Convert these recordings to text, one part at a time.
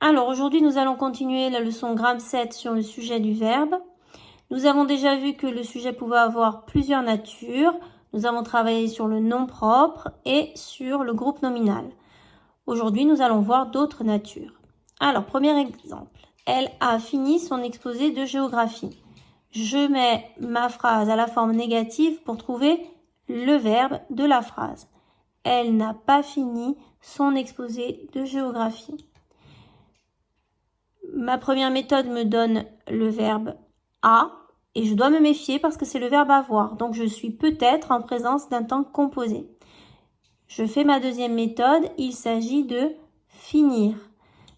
Alors aujourd'hui, nous allons continuer la leçon Grammaire 7 sur le sujet du verbe. Nous avons déjà vu que le sujet pouvait avoir plusieurs natures. Nous avons travaillé sur le nom propre et sur le groupe nominal. Aujourd'hui, nous allons voir d'autres natures. Alors, premier exemple. Elle a fini son exposé de géographie. Je mets ma phrase à la forme négative pour trouver le verbe de la phrase. Elle n'a pas fini son exposé de géographie. Ma première méthode me donne le verbe a et je dois me méfier parce que c'est le verbe avoir. Donc, je suis peut-être en présence d'un temps composé. Je fais ma deuxième méthode, il s'agit de finir.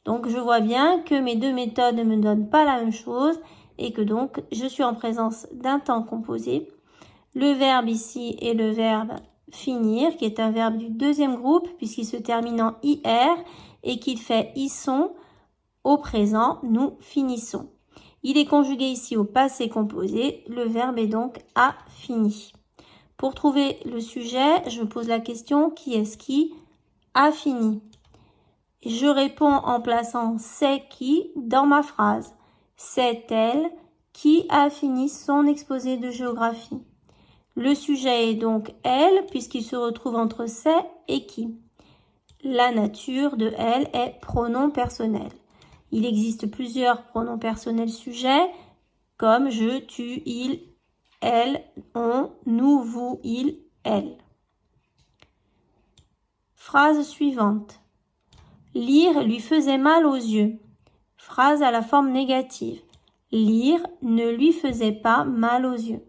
Donc, je vois bien que mes deux méthodes ne me donnent pas la même chose et que donc, je suis en présence d'un temps composé. Le verbe ici est le verbe finir, qui est un verbe du deuxième groupe puisqu'il se termine en IR et qu'il fait ils sont. Au présent, nous finissons. Il est conjugué ici au passé composé. Le verbe est donc a fini. Pour trouver le sujet, je pose la question qui est-ce qui a fini? Je réponds en plaçant c'est qui dans ma phrase. C'est elle qui a fini son exposé de géographie. Le sujet est donc elle puisqu'il se retrouve entre c'est et qui. La nature de elle est pronom personnel. Il existe plusieurs pronoms personnels sujets comme je, tu, il, elle, on, nous, vous, il, elle. Phrase suivante. Lire lui faisait mal aux yeux. Phrase à la forme négative. Lire ne lui faisait pas mal aux yeux.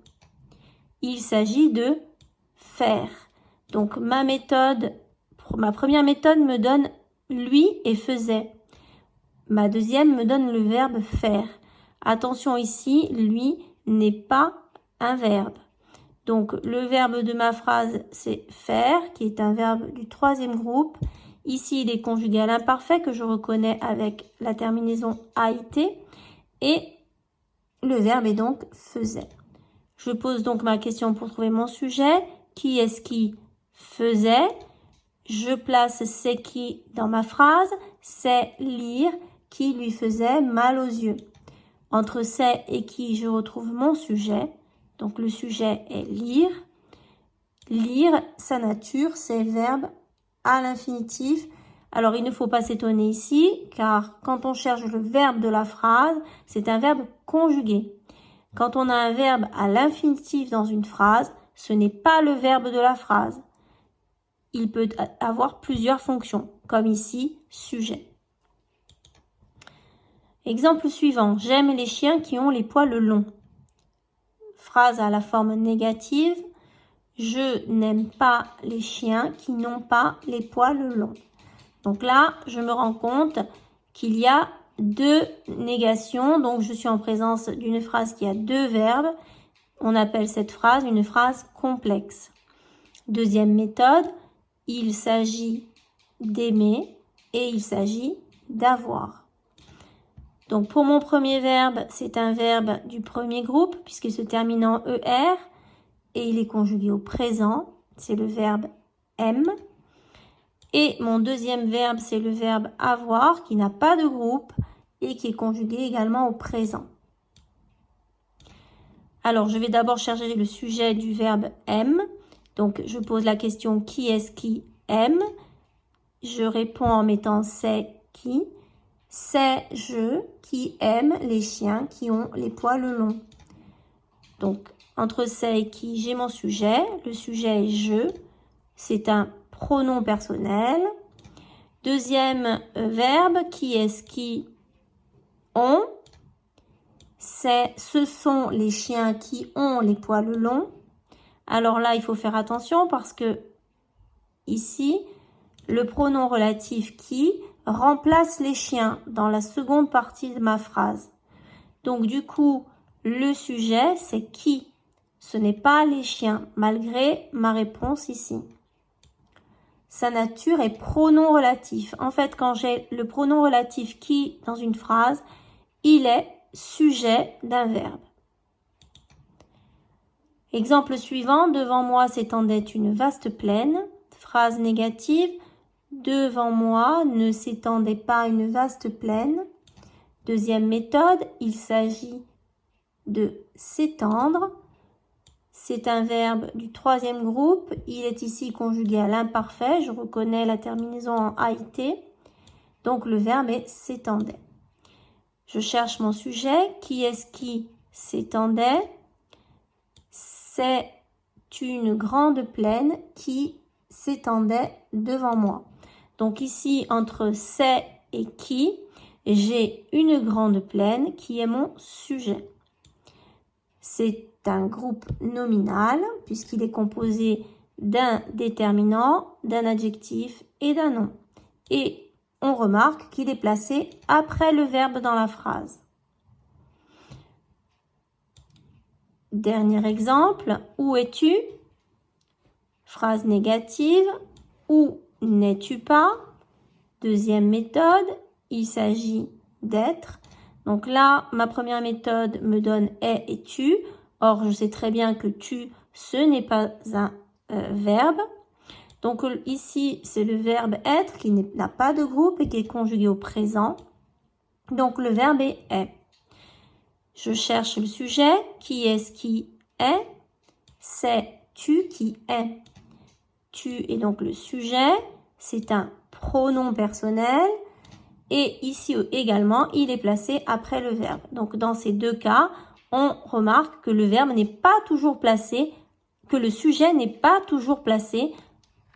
Il s'agit de faire. Donc ma première méthode me donne lui et faisait. Ma deuxième me donne le verbe faire. Attention ici, lui n'est pas un verbe. Donc, le verbe de ma phrase, c'est faire, qui est un verbe du troisième groupe. Ici, il est conjugué à l'imparfait que je reconnais avec la terminaison AIT. Et le verbe est donc faisait. Je pose donc ma question pour trouver mon sujet. Qui est-ce qui faisait? Je place c'est qui dans ma phrase. C'est lire qui lui faisait mal aux yeux. Entre c'est et qui, je retrouve mon sujet. Donc, le sujet est lire. Lire, sa nature, c'est verbe à l'infinitif. Alors, il ne faut pas s'étonner ici, car quand on cherche le verbe de la phrase, c'est un verbe conjugué. Quand on a un verbe à l'infinitif dans une phrase, ce n'est pas le verbe de la phrase. Il peut avoir plusieurs fonctions, comme ici, sujet. Exemple suivant. J'aime les chiens qui ont les poils longs. Phrase à la forme négative. Je n'aime pas les chiens qui n'ont pas les poils longs. Donc là, je me rends compte qu'il y a deux négations. Donc, je suis en présence d'une phrase qui a deux verbes. On appelle cette phrase une phrase complexe. Deuxième méthode, il s'agit d'aimer et il s'agit d'avoir. Donc, pour mon premier verbe, c'est un verbe du premier groupe puisqu'il se termine en ER et il est conjugué au présent. C'est le verbe M. Et mon deuxième verbe, c'est le verbe avoir qui n'a pas de groupe et qui est conjugué également au présent. Alors, je vais d'abord chercher le sujet du verbe M. Donc, je pose la question qui est-ce qui aime? Je réponds en mettant c'est qui. C'est je qui aime les chiens qui ont les poils longs. Donc, entre c'est et qui, j'ai mon sujet. Le sujet est je. C'est un pronom personnel. Deuxième verbe, qui est-ce qui ont? Ce sont les chiens qui ont les poils longs. Alors là, il faut faire attention parce que ici, le pronom relatif qui remplace les chiens dans la seconde partie de ma phrase. Donc du coup, le sujet, c'est qui. Ce n'est pas les chiens, malgré ma réponse ici. Sa nature est pronom relatif. En fait, quand j'ai le pronom relatif qui dans une phrase, il est sujet d'un verbe. Exemple suivant, devant moi s'étendait une vaste plaine. Phrase négative. Devant moi ne s'étendait pas une vaste plaine. Deuxième méthode, il s'agit de s'étendre. C'est un verbe du troisième groupe. Il est ici conjugué à l'imparfait. Je reconnais la terminaison en AIT. Donc, le verbe est s'étendait. Je cherche mon sujet. Qui est-ce qui s'étendait? C'est une grande plaine qui s'étendait devant moi. Donc ici, entre c'est et qui, j'ai une grande plaine qui est mon sujet. C'est un groupe nominal puisqu'il est composé d'un déterminant, d'un adjectif et d'un nom. Et on remarque qu'il est placé après le verbe dans la phrase. Dernier exemple, où es-tu? Phrase négative, où n'es-tu pas? Deuxième méthode, il s'agit d'être. Donc là, ma première méthode me donne est et tu. Or, je sais très bien que tu, ce n'est pas un verbe. Donc ici, c'est le verbe être qui n'a pas de groupe et qui est conjugué au présent. Donc le verbe est. Je cherche le sujet. Qui est-ce qui est? C'est tu qui es. Tu est donc le sujet. C'est un pronom personnel. Et ici également, il est placé après le verbe. Donc dans ces deux cas, on remarque que le verbe n'est pas toujours placé, que le sujet n'est pas toujours placé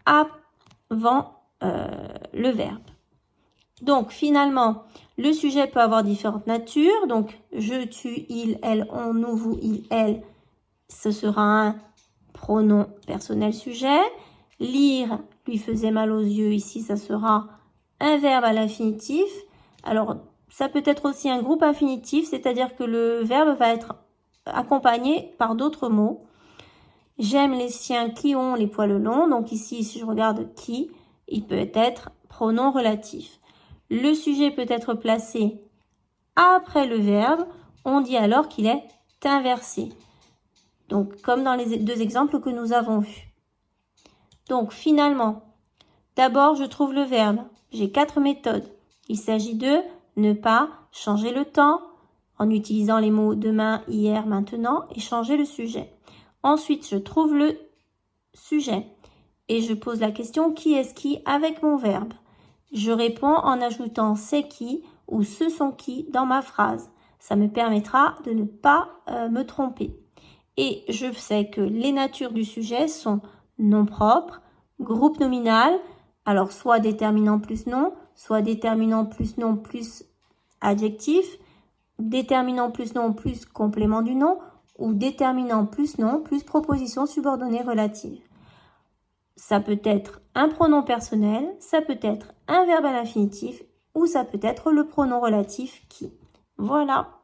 avant le verbe. Donc finalement, le sujet peut avoir différentes natures. Donc je, tu, il, elle, on, nous, vous, il, elle, ce sera un pronom personnel sujet. Lire lui faisait mal aux yeux. Ici, ça sera un verbe à l'infinitif. Alors, ça peut être aussi un groupe infinitif, c'est-à-dire que le verbe va être accompagné par d'autres mots. J'aime les chiens qui ont les poils longs. Donc ici, si je regarde qui, il peut être pronom relatif. Le sujet peut être placé après le verbe. On dit alors qu'il est inversé. Donc, comme dans les deux exemples que nous avons vus. Donc, finalement, d'abord, je trouve le verbe. J'ai 4 méthodes. Il s'agit de ne pas changer le temps en utilisant les mots demain, hier, maintenant et changer le sujet. Ensuite, je trouve le sujet et je pose la question qui est-ce qui avec mon verbe. Je réponds en ajoutant c'est qui ou ce sont qui dans ma phrase. Ça me permettra de ne pas me tromper. Et je sais que les natures du sujet sont nom propre, groupe nominal, alors soit déterminant plus nom, soit déterminant plus nom plus adjectif, déterminant plus nom plus complément du nom, ou déterminant plus nom plus proposition subordonnée relative. Ça peut être un pronom personnel, ça peut être un verbe à l'infinitif, ou ça peut être le pronom relatif qui. Voilà.